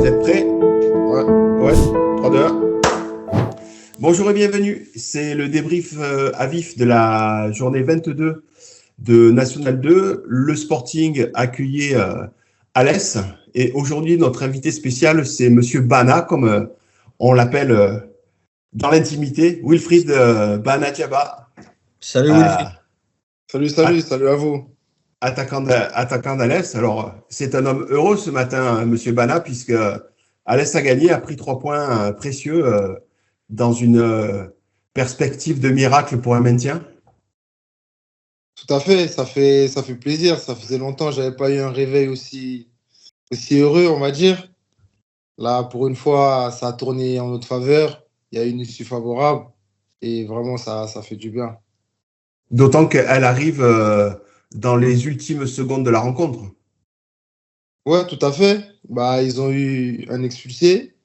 êtes prêts? Ouais, 3, 2, 1. Bonjour et bienvenue. C'est le débrief à vif de la journée 22 de National 2. Le Sporting accueillait Alès. Et aujourd'hui, notre invité spécial, c'est Monsieur Bana, comme on l'appelle dans l'intimité, Wilfried Bana Diaba. Salut Wilfried. Salut à vous. Attaquant d'Alès. Alors, c'est un homme heureux ce matin, Monsieur Bana, puisque Alès a gagné, a pris 3 points précieux dans une perspective de miracle pour un maintien. Tout à fait, ça fait plaisir. Ça faisait longtemps que je n'avais pas eu un réveil aussi heureux, on va dire. Là, pour une fois, ça a tourné en notre faveur. Il y a une issue favorable et vraiment, ça fait du bien. D'autant qu'elle arrive dans les ultimes secondes de la rencontre. Ouais, tout à fait. Ils ont eu un expulsé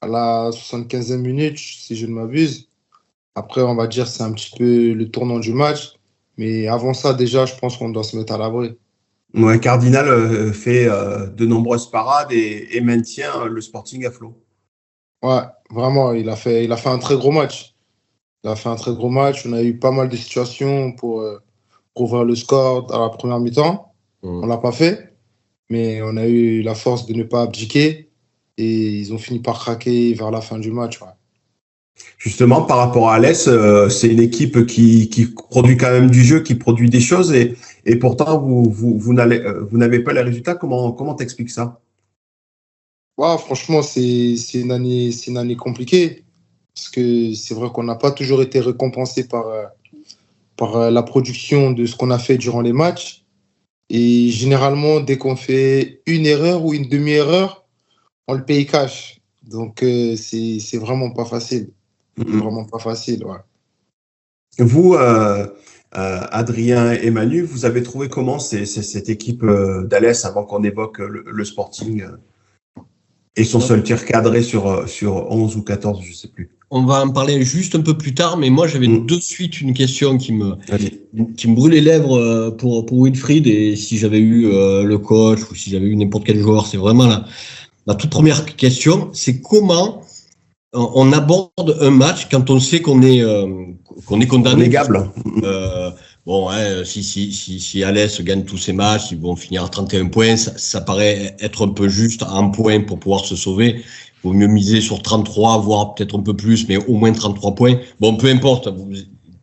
à la 75e minute, si je ne m'abuse. Après, on va dire c'est un petit peu le tournant du match. Mais avant ça, déjà, je pense qu'on doit se mettre à l'abri. Ouais, Cardinal fait de nombreuses parades et maintient le Sporting à flot. Ouais, vraiment, il a fait un très gros match. On a eu pas mal de situations pour ouvrir le score à la première mi-temps. On ne l'a pas fait, mais on a eu la force de ne pas abdiquer et ils ont fini par craquer vers la fin du match. Ouais. Justement, par rapport à Alès, c'est une équipe qui produit quand même du jeu, qui produit des choses et pourtant vous n'avez pas les résultats. Comment t'expliques ça? Ouais, franchement, c'est une année compliquée parce que c'est vrai qu'on n'a pas toujours été récompensé par la production de ce qu'on a fait durant les matchs. Et généralement, dès qu'on fait une erreur ou une demi-erreur, on le paye cash. Donc, c'est vraiment pas facile. Vraiment pas facile, ouais. Vous, Adrien et Manu, vous avez trouvé comment cette équipe d'Alès avant qu'on évoque le Sporting et son seul tir cadré sur 11 ou 14, je ne sais plus. On va en parler juste un peu plus tard, mais moi j'avais de suite une question qui me brûle les lèvres pour Wilfried, et si j'avais eu le coach ou si j'avais eu n'importe quel joueur, c'est vraiment la toute première question, c'est comment on aborde un match quand on sait qu'on est condamné. Relégable. Si Alès gagne tous ses matchs, ils vont finir à 31 points. Ça paraît être un peu juste à un point pour pouvoir se sauver. Il vaut mieux miser sur 33, voire peut-être un peu plus, mais au moins 33 points. Bon, peu importe, vous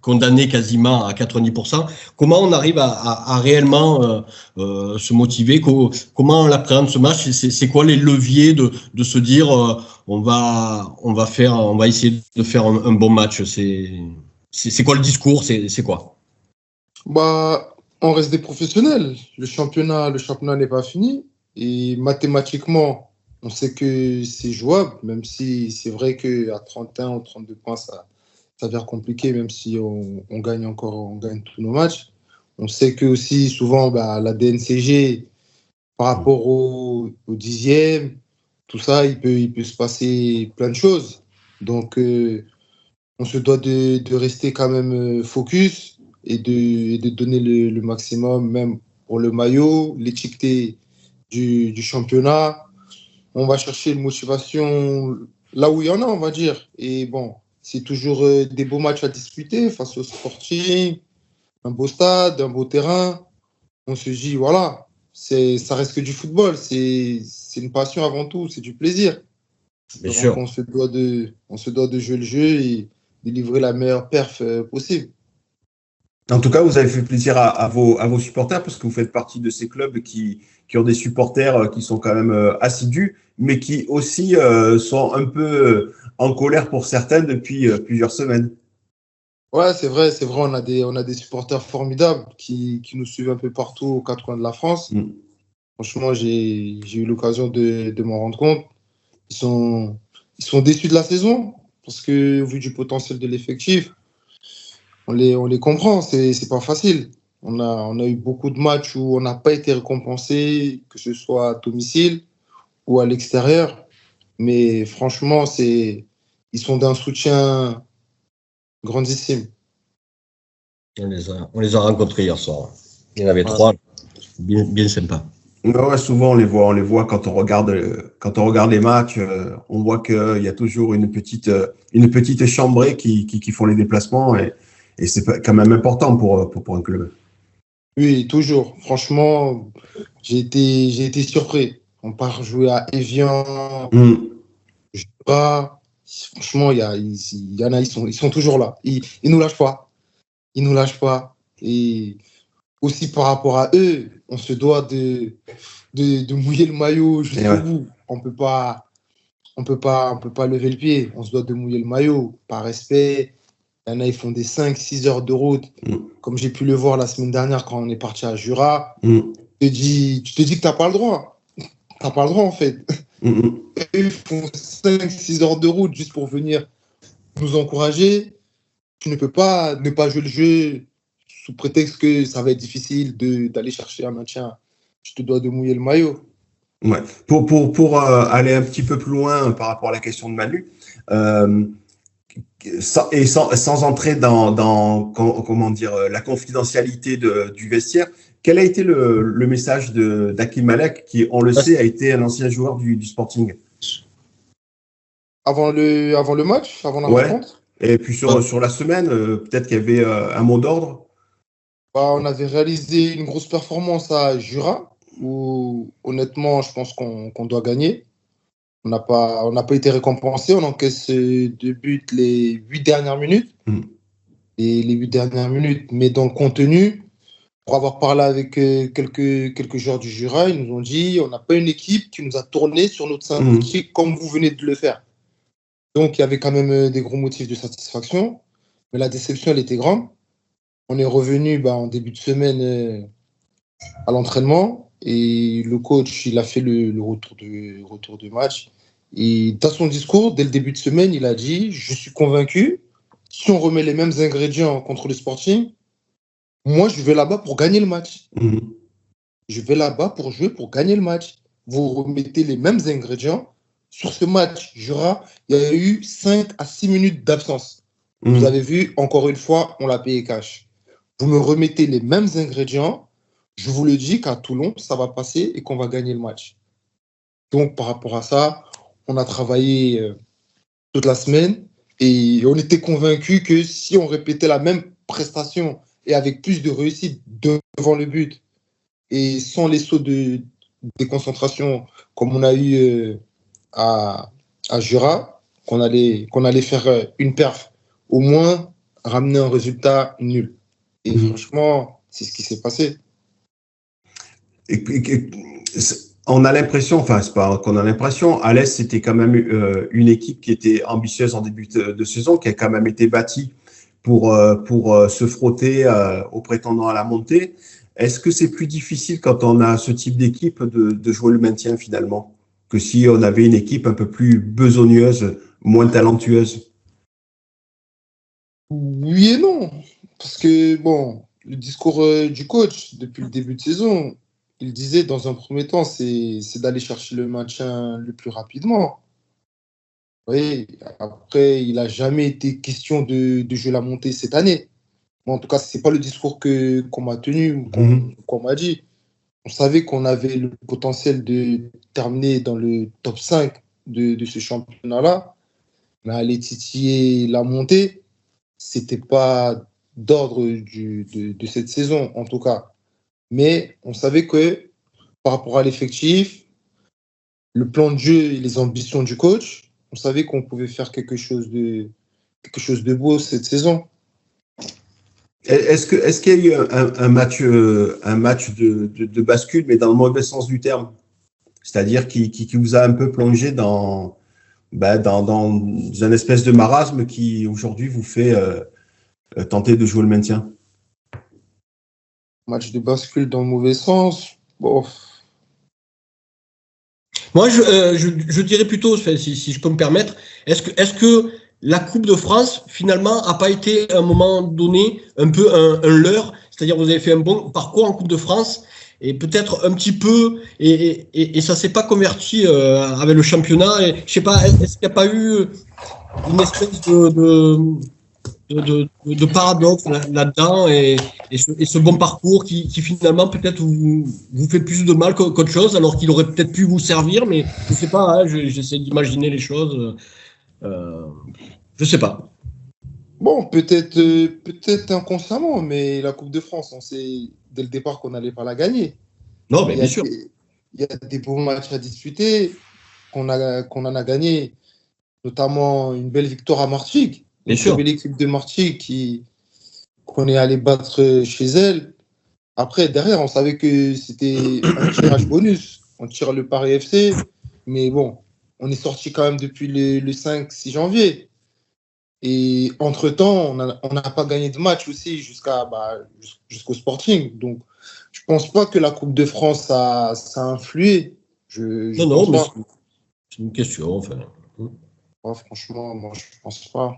condamnez quasiment à 90%. Comment on arrive à réellement se motiver? Comment on l'appréhende ce match? C'est quoi les leviers de se dire on va essayer de faire un bon match? C'est quoi le discours? C'est quoi? On reste des professionnels. Le championnat n'est pas fini. Et mathématiquement, on sait que c'est jouable, même si c'est vrai qu'à 31 ou 32 points, ça devient compliqué, même si on gagne tous nos matchs. On sait que aussi, souvent, la DNCG, par rapport au 10e, tout ça, il peut se passer plein de choses. Donc, on se doit de rester quand même focus et de donner le maximum, même pour le maillot, l'étiqueté du championnat. On va chercher une motivation là où il y en a, on va dire. Et bon, c'est toujours des beaux matchs à disputer face au Sporting, un beau stade, un beau terrain. On se dit, voilà, ça reste que du football. C'est une passion avant tout, c'est du plaisir. Bien sûr. On se doit de jouer le jeu et de livrer la meilleure perf possible. En tout cas, vous avez fait plaisir à vos supporters parce que vous faites partie de ces clubs qui ont des supporters qui sont quand même assidus, mais qui aussi sont un peu en colère pour certains depuis plusieurs semaines. Ouais, c'est vrai. On a des supporters formidables qui nous suivent un peu partout aux 4 coins de la France. Franchement, j'ai eu l'occasion de m'en rendre compte. Ils sont déçus de la saison parce que, vu du potentiel de l'effectif, on les comprend, c'est pas facile. On a eu beaucoup de matchs où on n'a pas été récompensé, que ce soit à domicile ou à l'extérieur. Mais franchement, ils sont d'un soutien grandissime. On les a rencontrés hier soir. Il y en avait 3, bien sympa. Ouais, souvent on les voit quand on regarde les matchs, on voit qu'il y a toujours une petite chambrée qui font les déplacements et c'est quand même important pour un club. Oui, toujours. Franchement, j'ai été surpris. On part jouer à Evian, Mm. Jura. Franchement, il y en a, ils sont toujours là. Ils nous lâchent pas. Ils nous lâchent pas. Et aussi par rapport à eux, on se doit de mouiller le maillot Et jusqu'au ouais. bout. On peut pas lever le pied. On se doit de mouiller le maillot par respect. Il y en a, ils font des 5-6 heures de route. Mm. Comme j'ai pu le voir la semaine dernière quand on est parti à Jura. Mm. Tu te dis que tu n'as pas le droit. Tu n'as pas le droit, en fait. Mm. Ils font 5-6 heures de route juste pour venir nous encourager. Tu ne peux pas ne pas jouer le jeu sous prétexte que ça va être difficile d'aller chercher un maintien. Tu te dois de mouiller le maillot. Ouais. Pour aller un petit peu plus loin par rapport à la question de Manu, sans entrer comment dire, la confidentialité du vestiaire, quel a été le message d'Hakim Malek, qui, on le sait, a été un ancien joueur du Sporting? Avant le match, avant la Ouais. rencontre, Et puis sur la semaine, peut-être qu'il y avait un mot d'ordre. on avait réalisé une grosse performance à Jura, où honnêtement, je pense qu'on doit gagner. On n'a pas été récompensé. On encaisse 2 buts les 8 dernières minutes. Mm. Et les 8 dernières minutes, mais dans le contenu, pour avoir parlé avec quelques joueurs du Jura, ils nous ont dit on n'a pas une équipe qui nous a tourné sur notre synthétique comme vous venez de le faire. Donc il y avait quand même des gros motifs de satisfaction, mais la déception, elle était grande. On est revenu en début de semaine à l'entraînement et le coach, il a fait le retour de match. Et dans son discours, dès le début de semaine, il a dit je suis convaincu, si on remet les mêmes ingrédients contre le Sporting, moi, je vais là-bas pour gagner le match. Mm. Je vais là-bas pour jouer, pour gagner le match. Vous remettez les mêmes ingrédients. Sur ce match, Jura, il y a eu 5 à 6 minutes d'absence. Mm. Vous avez vu, encore une fois, on l'a payé cash. Vous me remettez les mêmes ingrédients. Je vous le dis qu'à Toulon, ça va passer et qu'on va gagner le match. Donc, par rapport à ça, on a travaillé toute la semaine et on était convaincus que si on répétait la même prestation et avec plus de réussite devant le but et sans les sauts de déconcentration comme on a eu à Jura, qu'on allait faire une perf, au moins ramener un résultat nul. Et franchement, c'est ce qui s'est passé. On a l'impression, enfin, c'est pas qu'on a l'impression, Alès, c'était quand même une équipe qui était ambitieuse en début de saison, qui a quand même été bâtie pour se frotter aux prétendants à la montée. Est-ce que c'est plus difficile quand on a ce type d'équipe de jouer le maintien finalement que si on avait une équipe un peu plus besogneuse, moins talentueuse? Oui et non. Parce que, bon, le discours du coach depuis le début de saison, il disait dans un premier temps, c'est d'aller chercher le maintien le plus rapidement. Oui, après, il n'a jamais été question de jouer la montée cette année. Bon, en tout cas, ce n'est pas le discours qu'on m'a tenu ou qu'on m'a dit. On savait qu'on avait le potentiel de terminer dans le top 5 de ce championnat-là. Mais aller titiller la montée, ce n'était pas d'ordre de cette saison, en tout cas. Mais on savait que par rapport à l'effectif, le plan de jeu et les ambitions du coach, on savait qu'on pouvait faire quelque chose de beau cette saison. Est-ce qu'il y a eu un match de bascule, mais dans le mauvais sens du terme? C'est-à-dire qui vous a un peu plongé dans un espèce de marasme qui, aujourd'hui, vous fait tenter de jouer le maintien? Match de bascule dans le mauvais sens, bon. Moi, je dirais plutôt, si je peux me permettre, est-ce que la Coupe de France, finalement, n'a pas été à un moment donné un peu un leurre? C'est-à-dire, vous avez fait un bon parcours en Coupe de France et peut-être un petit peu, et ça ne s'est pas converti avec le championnat. Et, je ne sais pas, est-ce qu'il n'y a pas eu une espèce de paradoxe là-dedans et ce bon parcours qui finalement peut-être vous fait plus de mal qu'autre chose, alors qu'il aurait peut-être pu vous servir, mais je sais pas, hein, j'essaie d'imaginer les choses. Je sais pas. Bon, peut-être inconsciemment, mais la Coupe de France, on sait dès le départ qu'on n'allait pas la gagner. Non, mais bien sûr. Il y a des beaux matchs à disputer, qu'on en a gagné, notamment une belle victoire à Martigues. Bien Une sûr. très belle équipe de Martigues qu'on est allé battre chez elle. Après, derrière, on savait que c'était un tirage bonus. On tire le Paris FC, mais bon, on est sorti quand même depuis le 5-6 janvier. Et entre-temps, on n'a pas gagné de match aussi jusqu'au Sporting. Donc, je ne pense pas que la Coupe de France, ça a influé. Non, mais c'est une question, enfin. Ouais, franchement, moi, je ne pense pas.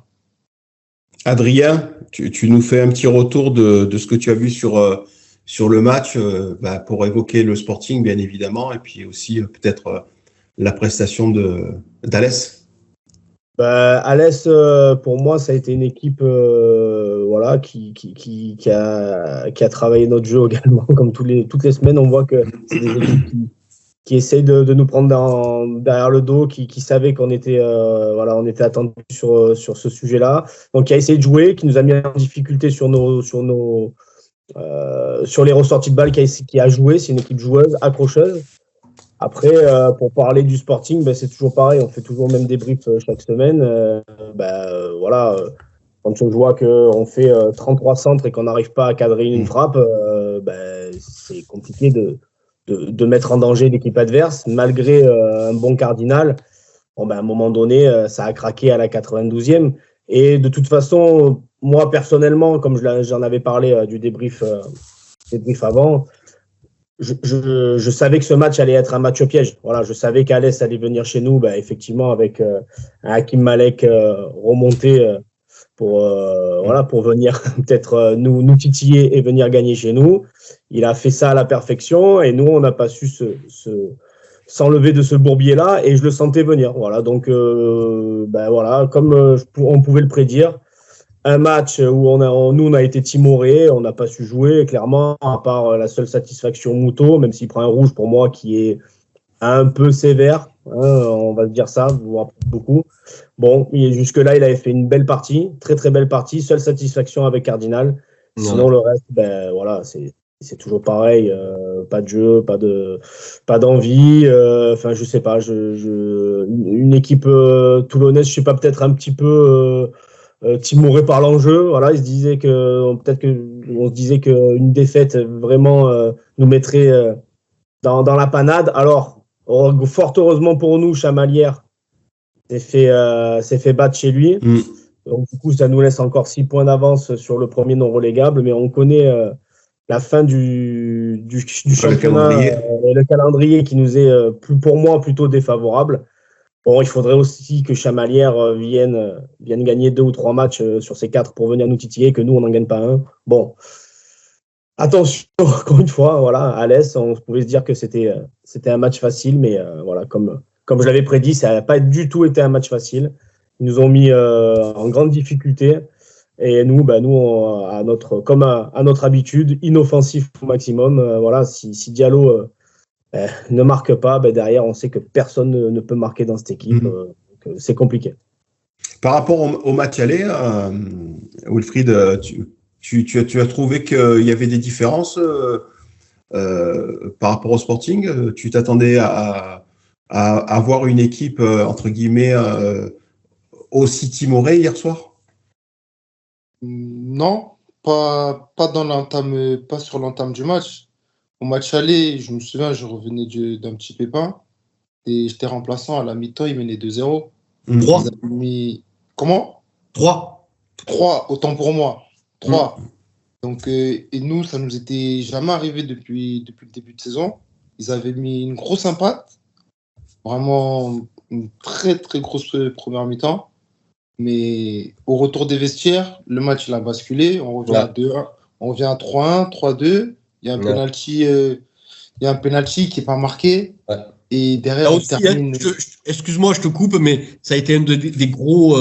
Adrien, tu nous fais un petit retour de ce que tu as vu sur le match pour évoquer le Sporting, bien évidemment, et puis aussi peut-être la prestation d'Alès. Alès, pour moi, ça a été une équipe qui a travaillé notre jeu également. Comme toutes les semaines, on voit que c'est des équipes qui essayent de nous prendre derrière le dos, qui savaient qu'on était, on était attendu sur ce sujet-là. Donc, qui a essayé de jouer, qui nous a mis en difficulté sur les ressorties de balles, qui a joué. C'est une équipe joueuse, accrocheuse. Après, pour parler du Sporting, c'est toujours pareil. On fait toujours le même débrief chaque semaine. Quand on voit qu'on fait 33 centres et qu'on n'arrive pas à cadrer une frappe, c'est compliqué de mettre en danger l'équipe adverse. Malgré un bon Cardinal, à un moment donné, ça a craqué à la 92e. Et de toute façon, moi, personnellement, comme j'en avais parlé du débrief avant, je savais que ce match allait être un match au piège. Voilà, je savais qu'Alès allait venir chez nous, effectivement, avec un Hakim Malek remonté pour venir peut-être nous titiller et venir gagner chez nous. Il a fait ça à la perfection et nous, on n'a pas su s'enlever de ce bourbier-là et je le sentais venir. Voilà, donc comme on pouvait le prédire, un match où on a été timorés, on n'a pas su jouer, clairement, à part la seule satisfaction Moutot, même s'il prend un rouge pour moi qui est un peu sévère, on va dire ça, voire beaucoup. Bon, jusque-là, il avait fait une belle partie, très très belle partie, seule satisfaction avec Cardinal. Sinon, le reste, c'est toujours pareil, pas de jeu, pas d'envie. Je sais pas, une équipe toulonnaise, je sais pas, peut-être un petit peu timoré par l'enjeu. Voilà, on se disait qu'une défaite vraiment nous mettrait dans la panade. Alors, fort heureusement pour nous, Chamalières s'est fait battre chez lui. Donc, du coup, ça nous laisse encore 6 points d'avance sur le premier non relégable, mais on connaît la fin du championnat, le calendrier qui nous est, pour moi, plutôt défavorable. Bon, il faudrait aussi que Chamalières vienne gagner 2 ou 3 matchs sur ces 4 pour venir nous titiller, que nous, on n'en gagne pas un. Bon, attention, encore une fois, voilà, à l'Est, on pouvait se dire que c'était un match facile, mais comme je l'avais prédit, ça n'a pas du tout été un match facile. Ils nous ont mis en grande difficulté. Et nous, comme à notre habitude, inoffensif au maximum. Si Diallo ne marque pas, derrière, on sait que personne ne peut marquer dans cette équipe. Donc, c'est compliqué. Par rapport au match aller, Wilfried, tu as trouvé qu'il y avait des différences par rapport au Sporting? Tu t'attendais à avoir une équipe, entre guillemets, aussi timorée hier soir? Non, pas sur l'entame du match. Au match aller, je me souviens, je revenais d'un petit pépin et j'étais remplaçant à la mi-temps, ils menaient 2-0. 3. Comment? 3. 3, autant pour moi. 3. Donc, et nous, ça nous était jamais arrivé depuis le début de saison. Ils avaient mis une grosse impact. Vraiment une très, très grosse première mi-temps. Mais au retour des vestiaires, le match il a basculé. On revient à 2-1. On revient à 3-1, 3-2. Il y a un penalty qui n'est pas marqué. Ouais. Et derrière, Là il aussi, termine. excuse-moi, je te coupe, mais ça a été un des gros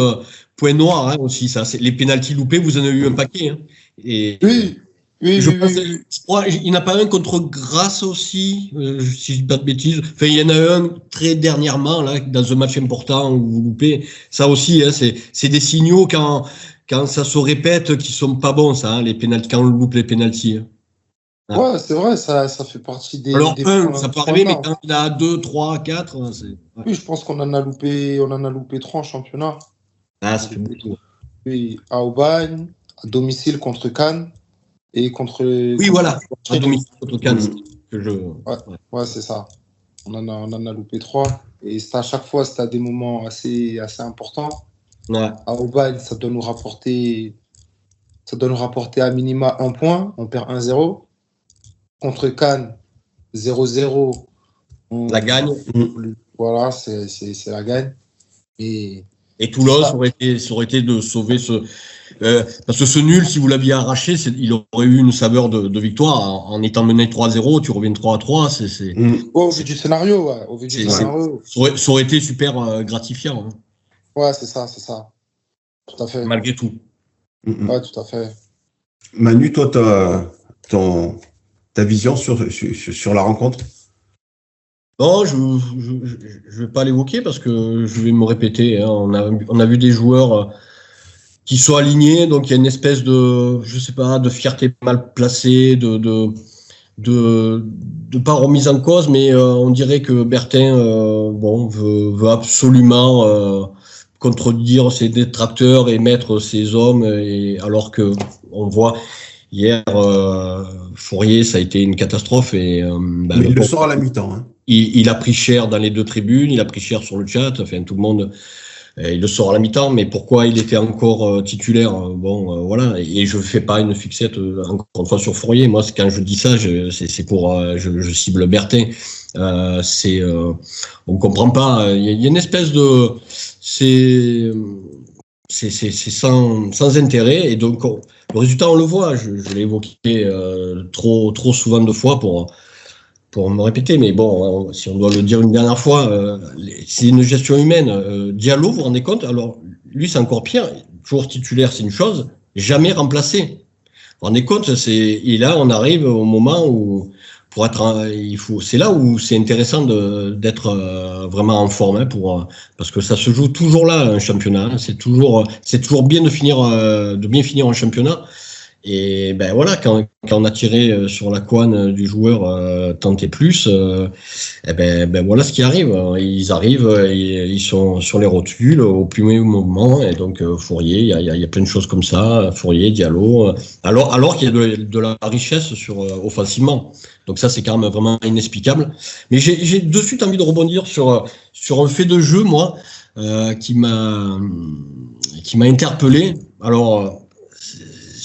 points noirs hein, aussi. Ça, les pénaltys loupés, vous en avez eu un paquet. Hein. Et Oui, oui, je oui, pense, oui, oui. je crois, il n'y en a pas un contre Grasse aussi, si je dis pas de bêtises. Enfin, il y en a un très dernièrement là, dans un match important où vous loupez. Ça aussi, hein, c'est des signaux quand ça se répète qui sont pas bons, ça, hein, les pénaltys, quand on loupe les pénaltys. Hein. Ouais, c'est vrai, ça fait partie Alors, des un, points, ça peut points arriver, mais noirs. quand il y en a 2, 3, 4, c'est. Ouais. Oui, je pense qu'on en a loupé 3 en championnat. Ah, ça fait beaucoup. Oui, à Aubagne, à domicile contre Cannes et Oui, voilà, à domicile contre Cannes. Que je... Ouais, c'est ça. On en a loupé 3. Et c'est à chaque fois, c'était à des moments assez importants. Ouais. À Aubagne, ça doit nous rapporter à minima 1 point. On perd 1-0. Contre Cannes, 0-0. La gagne. Voilà, c'est la gagne. Et Toulon, ça aurait été de sauver ce. Parce que ce nul, si vous l'aviez arraché, il aurait eu une saveur de victoire. En étant mené 3-0, tu reviens 3-3. Au vu du scénario, ouais. Au vu du scénario. Ça aurait été super gratifiant. Hein. Ouais, c'est ça. Tout à fait. Malgré tout. Ouais, tout à fait. Manu, toi, ta vision sur la rencontre? Non, je ne vais pas l'évoquer parce que je vais me répéter. Hein. On a vu des joueurs qui sont alignés, donc il y a une espèce de, je sais pas, de fierté mal placée, de pas remise en cause, mais on dirait que Bertin, veut absolument contredire ses détracteurs et mettre ses hommes, alors que on voit. Hier, Fourier, ça a été une catastrophe. Et, il le sort à la mi-temps. Hein. Il a pris cher dans les deux tribunes, il a pris cher sur le chat, enfin tout le monde, il le sort à la mi-temps, mais pourquoi il était encore titulaire? Voilà, et je fais pas une fixette encore une fois sur Fourier. Moi, quand je dis ça, c'est pour, je cible Bertin. On comprend pas. Il y a une espèce de, c'est sans intérêt, et donc le résultat on le voit. Je l'ai évoqué trop souvent de fois pour me répéter, mais bon, si on doit le dire une dernière fois, c'est une gestion humaine. Diallo, vous vous rendez compte? Alors lui c'est encore pire, joueur titulaire c'est une chose, jamais remplacé. Vous vous rendez compte? Et là on arrive au moment où pour être, c'est là où c'est intéressant d'être vraiment en forme, hein, parce que ça se joue toujours là un championnat. Hein, c'est toujours bien de bien finir en championnat. Et ben voilà, quand on a tiré sur la couenne du joueur tant et plus, ben voilà ce qui arrive. Ils arrivent, ils sont sur les rotules au plus mauvais moment. Et donc Fourier, il y a plein de choses comme ça. Fourier, Diallo, alors qu'il y a de la richesse offensivement. Donc ça, c'est quand même vraiment inexplicable. Mais j'ai de suite envie de rebondir sur un fait de jeu, moi, qui m'a interpellé. Alors,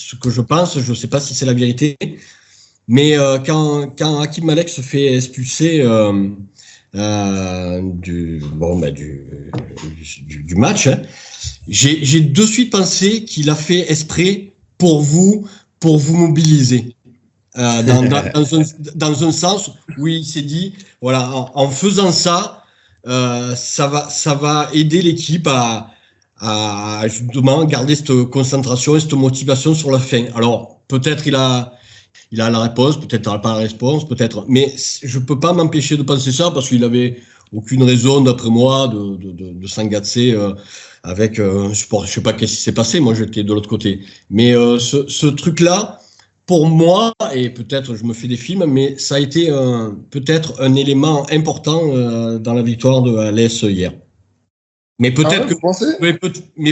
ce que je pense, je ne sais pas si c'est la vérité, mais quand Hakim Malek se fait expulser du match, hein, j'ai de suite pensé qu'il a fait exprès pour vous mobiliser. Dans un sens où il s'est dit, voilà, en faisant ça, ça va aider l'équipe à justement garder cette concentration et cette motivation sur la fin. Alors, peut-être il a la réponse, peut-être il n'a pas la réponse, peut-être, mais je peux pas m'empêcher de penser ça parce qu'il avait aucune raison, d'après moi, de s'engager avec un support. Je sais pas qu'est-ce qui s'est passé, moi j'étais de l'autre côté. Mais ce truc-là, pour moi, et peut-être je me fais des films, mais ça a été peut-être un élément important dans la victoire de l'AS hier. Mais peut-être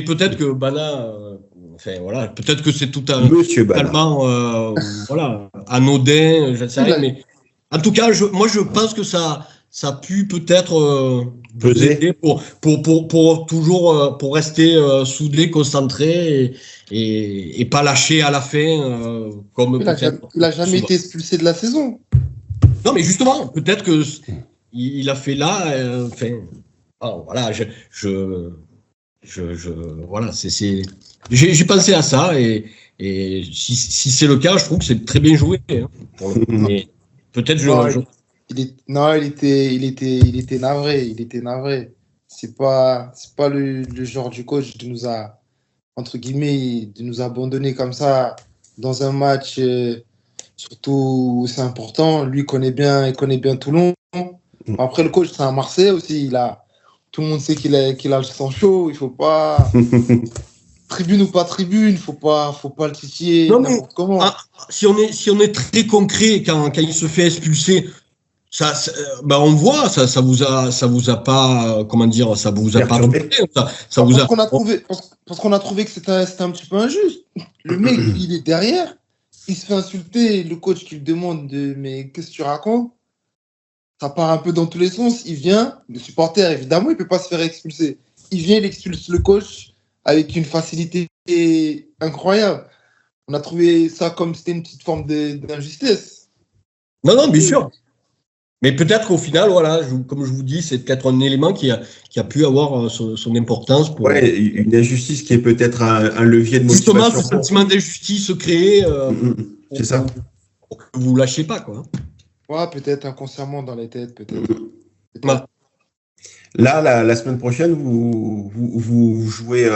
peut-être que Bana, enfin voilà, peut-être que c'est tout totalement anodin, je ne sais rien, mais en tout cas, moi je pense que ça a pu peut-être peser pour toujours pour rester soudé, concentré et pas lâcher à la fin comme il a jamais été expulsé de la saison. Non, mais justement, peut-être que il a fait là, voilà, voilà, j'ai pensé à ça et si c'est le cas, je trouve que c'est très bien joué. Hein, mais peut-être Non, il était navré. Il était navré. C'est pas le genre du coach de nous a, entre guillemets, de nous abandonner comme ça dans un match, surtout où c'est important. Lui il connaît bien Toulon. Après, le coach, c'est un Marseillais aussi. Tout le monde sait qu'il a le sang chaud. Il faut pas, tribune ou pas tribune, faut pas le titiller n'importe comment. Si on est très concret, quand il se fait expulser, on voit, ça vous a pas, comment dire, ça vous a pas trompé, parce qu'on a trouvé que c'était un petit peu injuste. Le mec, il est derrière, il se fait insulter, le coach qui lui demande mais qu'est-ce que tu racontes? Ça part un peu dans tous les sens. Il vient, le supporter, évidemment, il peut pas se faire expulser. Il vient, il expulse le coach avec une facilité incroyable. On a trouvé ça comme c'était une petite forme d'injustice. Non, bien sûr. Mais peut-être qu'au final, voilà, comme je vous dis, c'est peut-être un élément qui a pu avoir son importance. Ouais, une injustice qui est peut-être un levier de motivation. Justement, ce sentiment d'injustice créé, c'est ça. Pour que vous ne lâchez pas, quoi. Ouais, peut-être inconsciemment dans les têtes, peut-être. Ouais. Là, la semaine prochaine, vous jouez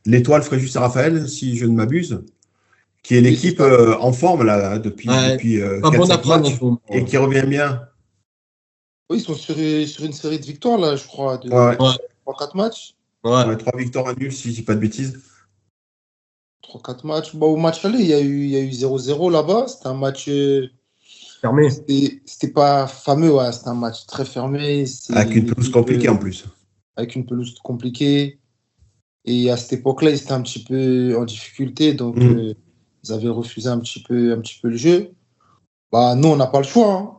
l'Étoile Fréjus Saint-Raphaël, si je ne m'abuse, qui est l'équipe en forme là depuis 4-5 matchs et qui revient bien. Oui, ils sont sur une série de victoires, là, je crois, de 3-4 matchs. Ouais, 3 victoires, 1 nul, si je dis pas de bêtises. 3-4 matchs. Au match aller, il y a eu 0-0 là-bas. C'était un match fermé. C'était pas fameux, ouais. C'était un match très fermé. Avec une pelouse compliquée en plus. Avec une pelouse compliquée. Et à cette époque-là, ils étaient un petit peu en difficulté, donc ils avaient refusé un petit peu le jeu. Nous, on n'a pas le choix. Hein.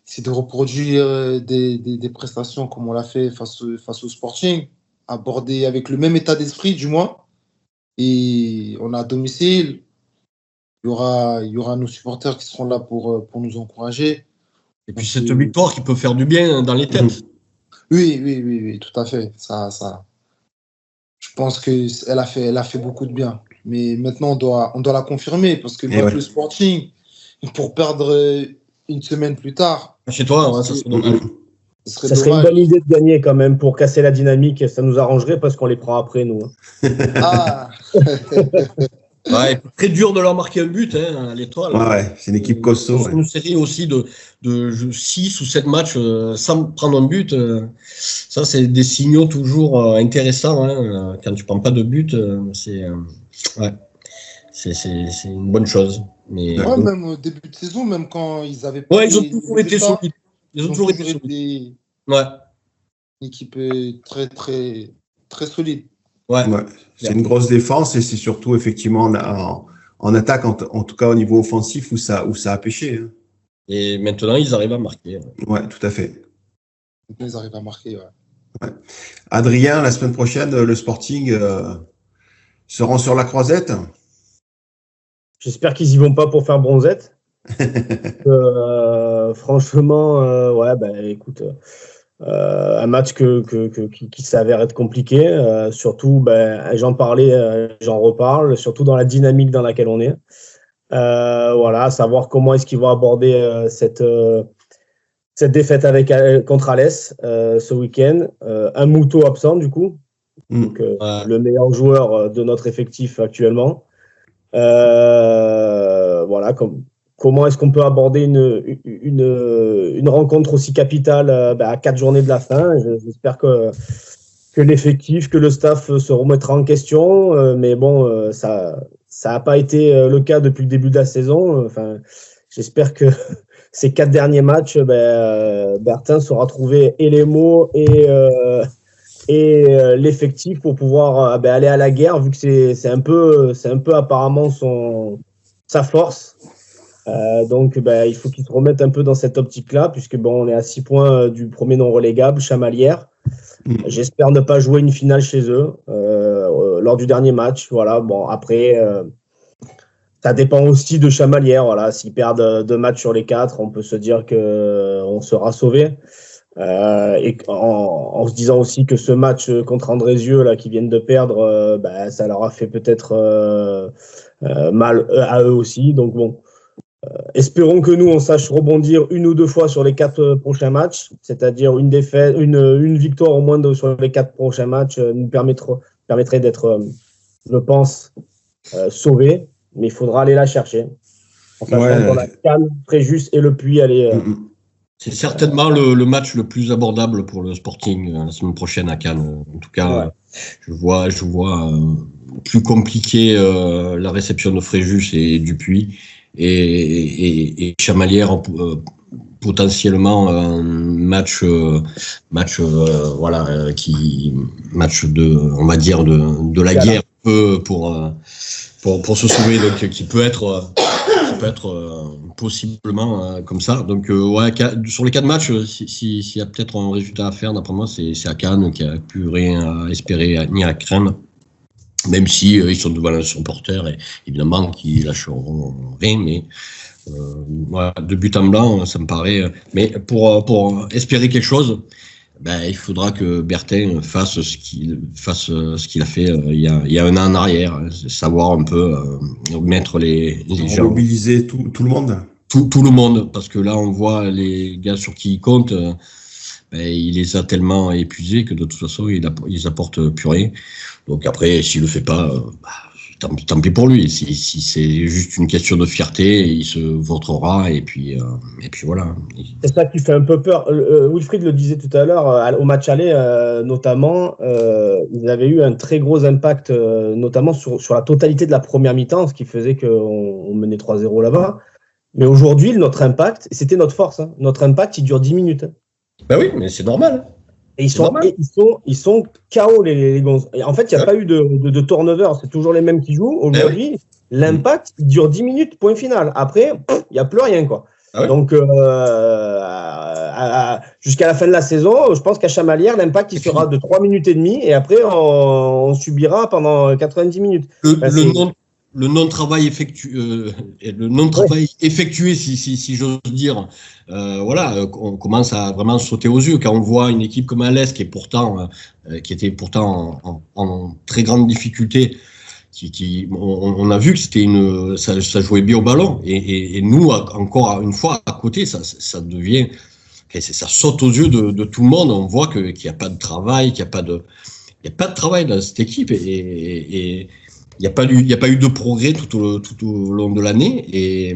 C'est de reproduire des prestations comme on l'a fait face au Sporting, aborder avec le même état d'esprit, du moins. Et on a à domicile. Il y aura nos supporters qui seront là pour nous encourager. Et puis cette victoire qui peut faire du bien dans les têtes. Oui, tout à fait. Ça. Je pense qu'elle a fait beaucoup de bien. Mais maintenant, on doit la confirmer parce que le Sporting, pour perdre une semaine plus tard. Chez toi, ça serait dommage. Ça serait une bonne idée de gagner quand même pour casser la dynamique. Ça nous arrangerait parce qu'on les prend après, nous. Ah. Ouais, très dur de leur marquer un but, hein, l'Étoile. Ouais, c'est une équipe costaud. C'est une série aussi de 6 ou 7 matchs sans prendre un but. Ça, c'est des signaux toujours intéressants. Hein. Quand tu prends pas de but, c'est une bonne chose. Mais, même au début de saison, même quand ils avaient pas. Ouais, ils ont toujours été solides. Ils ont toujours été solides. Ouais. Une équipe très, très, très solide. Ouais. C'est une grosse défense et c'est surtout effectivement en attaque, en tout cas au niveau offensif où ça a pêché. Hein. Et maintenant, ils arrivent à marquer. Ouais, tout à fait. Maintenant, ils arrivent à marquer, ouais. Adrien, la semaine prochaine, le Sporting seront sur la croisette. J'espère qu'ils y vont pas pour faire bronzette. Franchement, écoute. Un match qui s'avère être compliqué, surtout, j'en parlais, j'en reparle, surtout dans la dynamique dans laquelle on est. Savoir comment est-ce qu'ils vont aborder cette défaite contre Alès ce week-end. Un Moutot absent du coup, donc, le meilleur joueur de notre effectif actuellement. Comment est-ce qu'on peut aborder une rencontre aussi capitale à 4 journées de la fin. J'espère que l'effectif, que le staff se remettra en question. Mais bon, ça n'a pas été le cas depuis le début de la saison. J'espère que ces 4 derniers matchs, Bertin saura trouver et les mots et l'effectif pour pouvoir aller à la guerre, vu que c'est un peu apparemment sa force. Donc il faut qu'ils se remettent un peu dans cette optique-là, puisque on est à 6 points du premier non relégable, Chamalières. J'espère ne pas jouer une finale chez eux lors du dernier match. Après, ça dépend aussi de Chamalières. S'ils perdent 2 matchs sur les 4, on peut se dire qu'on sera sauvé. Et en se disant aussi que ce match contre Andrézieux là qu'ils viennent de perdre, ça leur a fait peut-être mal à eux aussi. Donc bon. Espérons que nous, on sache rebondir 1 ou 2 fois sur les 4 prochains matchs, c'est-à-dire une défaite, une victoire au moins sur les 4 prochains matchs nous permettrait d'être, je pense, sauvés. Mais il faudra aller la chercher. En sachant qu'on a Cannes, Fréjus et Le Puy aller. C'est certainement le match le plus abordable pour le Sporting la semaine prochaine à Cannes. En tout cas, je vois plus compliqué la réception de Fréjus et du Puy. Et Chamalières potentiellement un match match de, on va dire, de la guerre pour se sauver, donc qui peut être possiblement comme ça. Donc sur les 4 matchs, s'il y a peut-être un résultat à faire, d'après moi, c'est à Cannes qui a plus rien à espérer ni à craindre. Même si ils sont devant son porteur et évidemment qu'ils lâcheront rien, mais de but en blanc, ça me paraît. Mais pour espérer quelque chose, il faudra que Bertin fasse ce qu'il a fait il y a 1 an en arrière, savoir un peu mettre les gens, mobiliser tout le monde. Tout le monde, parce que là on voit les gars sur qui il compte. Il les a tellement épuisés que de toute façon, ils apportent plus rien. Donc après, s'il le fait pas, tant pis pour lui. Si c'est juste une question de fierté, il se vautrera et puis voilà. C'est ça qui fait un peu peur. Wilfried le disait tout à l'heure, au match aller notamment, ils avaient eu un très gros impact, notamment sur la totalité de la première mi-temps, ce qui faisait qu'on menait 3-0 là-bas. Mais aujourd'hui, notre impact, c'était notre force, hein. Notre impact, il dure 10 minutes. Ben oui, mais c'est normal. Et ils sont KO les gonzes. En fait, il n'y a pas eu de turnover, c'est toujours les mêmes qui jouent. Aujourd'hui, l'impact il dure 10 minutes, point final. Après, il n'y a plus rien, quoi. Ah ouais. Donc, jusqu'à la fin de la saison, je pense qu'à Chamalières, l'impact il sera de 3 minutes et demie et après, on subira pendant 90 minutes. Le non-travail effectué, si j'ose dire, on commence à vraiment sauter aux yeux quand on voit une équipe comme Alès qui était pourtant en très grande difficulté. On a vu que ça jouait bien au ballon et nous encore une fois à côté, ça devient, ça saute aux yeux de tout le monde. On voit qu'il n'y a pas de travail, qu'il n'y a pas de travail dans cette équipe et il n'y a pas eu de progrès tout au long de l'année et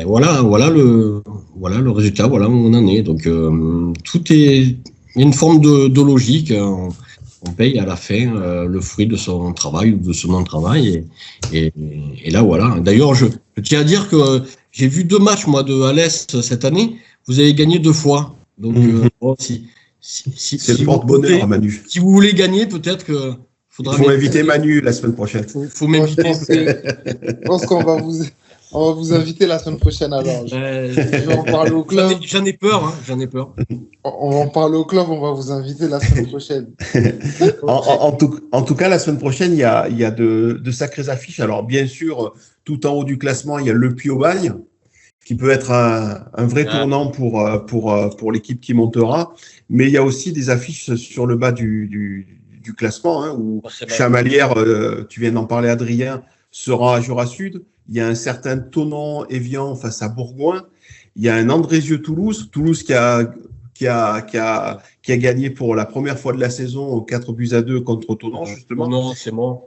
voilà le résultat, voilà où on en est. Donc il y a une forme de logique. On paye à la fin le fruit de son travail ou de son non-travail et là voilà. D'ailleurs, je tiens à dire que j'ai vu 2 matchs moi de Alès cette année. Vous avez gagné 2 fois. Donc si c'est le porte-bonheur, Manu. Si vous voulez gagner, peut-être que il faut inviter Manu la semaine prochaine. Faut m'inviter. Je pense qu'on va vous inviter la semaine prochaine alors. Je vais en parler au club. J'en ai peur. On va en parler au club, on va vous inviter la semaine prochaine. en tout cas, la semaine prochaine, il y a de sacrées affiches. Alors, bien sûr, tout en haut du classement, il y a Le Puy-Aubagne, qui peut être un vrai tournant pour l'équipe qui montera. Mais il y a aussi des affiches sur le bas du classement, hein, où Chamalières, tu viens d'en parler, Adrien, sera à Jura Sud. Il y a un certain Thonon-Évian face à Bourgoin. Il y a un Andrézieux-Toulouse qui a gagné pour la première fois de la saison 4-2 contre Thonon, justement. Non, c'est bon.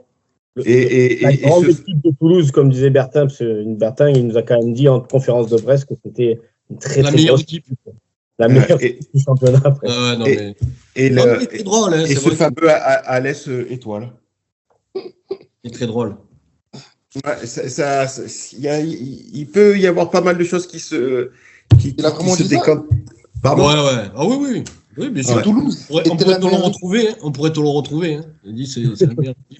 La grande équipe de Toulouse, comme disait Bertin, parce que Bertin, il nous a quand même dit en conférence de presse que c'était une très meilleure équipe. La meilleure équipe du championnat. C'est drôle. Hein, et ce fameux Alès Étoile. C'est très drôle. Ouais, il peut y avoir pas mal de choses qui se décantent. Pardon. Ouais. Ah oui. Oui, mais c'est Toulouse. On pourrait te le retrouver. On pourrait te le retrouver. Hein.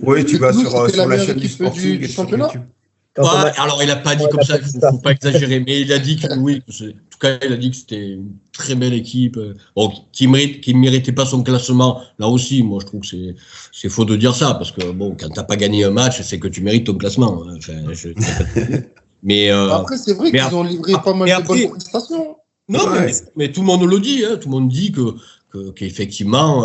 Oui, tu vas sur la chaîne du Sporting du championnat. Alors, il n'a pas dit comme ça, il ne faut pas exagérer, mais il a dit que oui, en tout cas, il a dit que c'était une très belle équipe, qui ne méritait pas son classement. Là aussi, moi, je trouve que c'est faux de dire ça, parce que bon, quand tu n'as pas gagné un match, c'est que tu mérites ton classement. Enfin, mais, après, c'est vrai qu'ils ont livré pas mal de bonnes prestations. Non, mais tout le monde le dit. Hein. Tout le monde dit que qu'effectivement,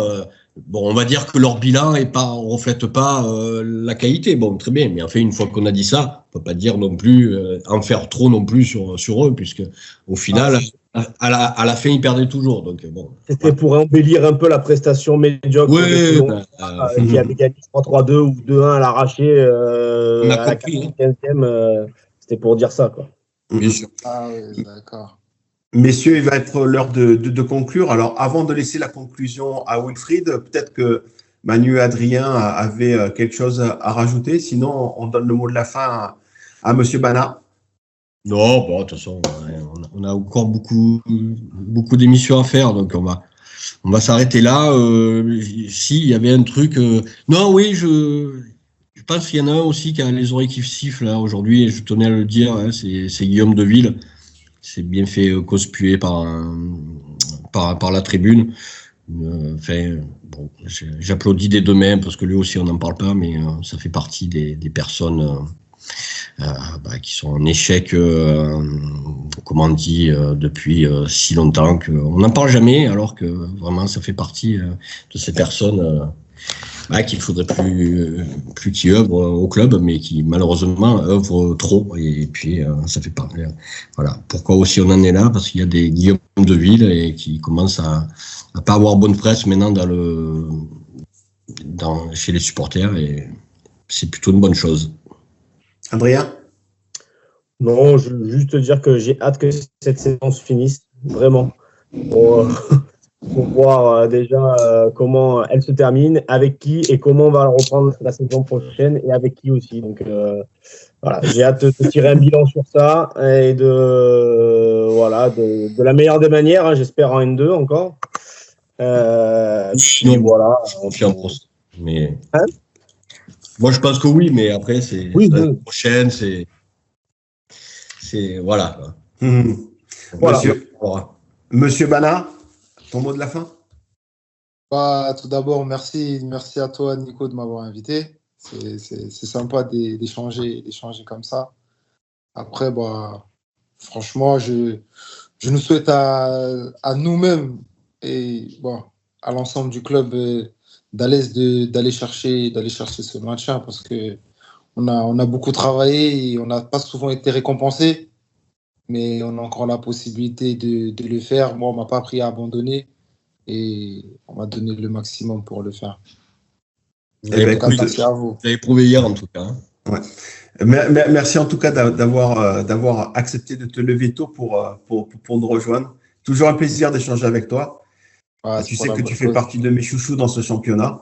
bon, on va dire que leur bilan reflète pas la qualité. Bon, très bien, mais en fait, une fois qu'on a dit ça, on peut pas dire non plus en faire trop non plus sur eux, puisque au final, à la fin, ils perdaient toujours. Donc bon. C'était pour embellir un peu la prestation médiocre qui avait gagné 3-3-2 ou 2-1 à l'arraché à la 95e. C'était pour dire ça, quoi. Bien sûr. Ah oui, d'accord. Messieurs, il va être l'heure de conclure. Alors, avant de laisser la conclusion à Wilfried, peut-être que Manu et Adrien avaient quelque chose à rajouter. Sinon, on donne le mot de la fin à Monsieur Bana. Non, bon, de toute façon, on a encore beaucoup d'émissions à faire, donc on va s'arrêter là. Si, il y avait un truc. Non, oui, je pense qu'il y en a un aussi qui a les oreilles qui sifflent là aujourd'hui, et je tenais à le dire, hein, c'est Guillaume Deville. C'est bien fait conspuer par la tribune. Bon, j'applaudis des deux mains parce que lui aussi on n'en parle pas, mais ça fait partie des personnes qui sont en échec, comment on dit, depuis si longtemps qu'on n'en parle jamais, alors que vraiment ça fait partie de ces personnes qu'il faudrait plus qui œuvrent au club, mais qui malheureusement œuvrent trop. Et puis ça fait pas. Voilà. Pourquoi aussi on en est là? Parce qu'il y a des Guillaume Deville et qui commencent à pas avoir bonne presse maintenant chez les supporters, et c'est plutôt une bonne chose. Adrien? Non, je veux juste te dire que j'ai hâte que cette saison se finisse, vraiment. Pour voir déjà comment elle se termine, avec qui et comment on va reprendre la saison prochaine et avec qui aussi. Donc voilà, j'ai hâte de tirer un bilan sur ça et de la meilleure des manières, hein, j'espère en N2 encore. Voilà. Mais moi je pense que oui, mais après c'est la prochaine, c'est voilà. Voilà. Monsieur Bana, ton mot de la fin? Tout d'abord, merci à toi, Nico, de m'avoir invité. C'est sympa d'échanger comme ça. Après, franchement, je nous souhaite à nous-mêmes et à l'ensemble du club d'aller chercher ce maintien, parce que on a beaucoup travaillé et on n'a pas souvent été récompensé, mais on a encore la possibilité de le faire. Moi, on m'a pas appris à abandonner et on va donner le maximum pour le faire. Merci à vous. Vous avez prouvé hier en tout cas. Hein. Ouais. Merci en tout cas d'avoir accepté de te lever tôt pour nous rejoindre. Toujours un plaisir d'échanger avec toi. Tu sais que tu fais partie de mes chouchous dans ce championnat.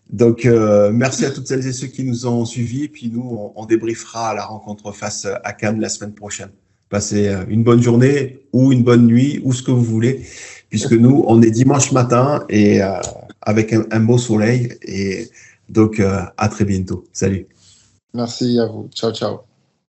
Donc, merci à toutes celles et ceux qui nous ont suivis. Et puis nous, on débriefera à la rencontre face à Cannes la semaine prochaine. Passez une bonne journée ou une bonne nuit ou ce que vous voulez, puisque nous, on est dimanche matin et avec un beau soleil. Et donc, à très bientôt. Salut. Merci à vous. Ciao, ciao.